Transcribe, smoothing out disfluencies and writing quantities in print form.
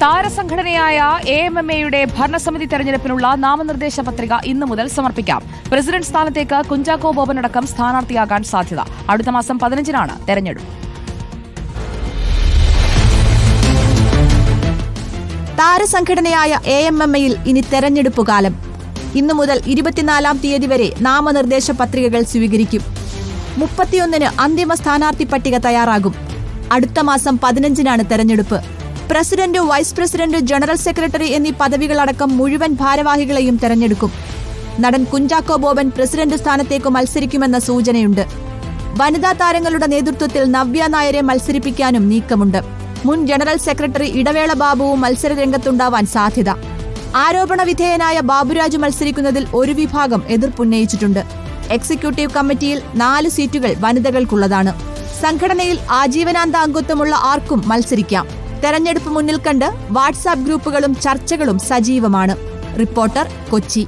താരസംഘടനയായ AMMA-യുടെ ഭരണസമിതി തെരഞ്ഞെടുപ്പിനുള്ള നാമനിർദ്ദേശ പത്രിക ഇന്നു മുതൽ സമർപ്പിക്കാം. പ്രസിഡന്റ് സ്ഥാനത്തേക്ക് കുഞ്ചാക്കോ ബോബൻ അടക്കം സ്ഥാനാർത്ഥിയാകാൻ സാധ്യത. അടുത്ത മാസം 15-നാണ് തെരഞ്ഞെടുപ്പ്. താരസംഘടനയായ AMMA-യിൽ ഇനി തെരഞ്ഞെടുപ്പ് കാലം. ഇന്നു മുതൽ 24-ാം തീയതി വരെ നാമനിർദ്ദേശ പത്രികകൾ സ്വീകരിക്കും. 31-ന് അന്തിമ സ്ഥാനാർത്ഥി പട്ടിക തയ്യാറാകും. അടുത്ത മാസം 15-നാണ് തെരഞ്ഞെടുപ്പ്. President, vice president, general secretary എന്നീ പദവികളടക്കം മുഴുവൻ ഭാരവാഹികളെയും തെരഞ്ഞെടുക്കും. നടൻ കുഞ്ചാക്കോ ബോബൻ പ്രസിഡന്റ് സ്ഥാനത്തേക്ക് മത്സരിക്കുമെന്ന സൂചനയുണ്ട്. വനിതാ താരങ്ങളുടെ നേതൃത്വത്തിൽ നവ്യ നായരെ മത്സരിപ്പിക്കാനും നീക്കമുണ്ട്. മുൻ ജനറൽ സെക്രട്ടറി ഇടവേള ബാബുവും മത്സരരംഗത്തുണ്ടാവാൻ സാധ്യത. ആരോപണ വിധേയനായ ബാബുരാജ് മത്സരിക്കുന്നതിൽ ഒരു വിഭാഗം എതിർപ്പുന്നയിച്ചിട്ടുണ്ട്. എക്സിക്യൂട്ടീവ് കമ്മിറ്റിയിൽ 4 സീറ്റുകൾ വനിതകൾക്കുള്ളതാണ്. സംഘടനയിൽ ആജീവനാന്ത അംഗത്വമുള്ള ആർക്കും മത്സരിക്കാം. തെരഞ്ഞെടുപ്പ് മുന്നിൽ കണ്ട് വാട്സാപ്പ് ഗ്രൂപ്പുകളും ചർച്ചകളും സജീവമാണ്. റിപ്പോർട്ടർ, കൊച്ചി.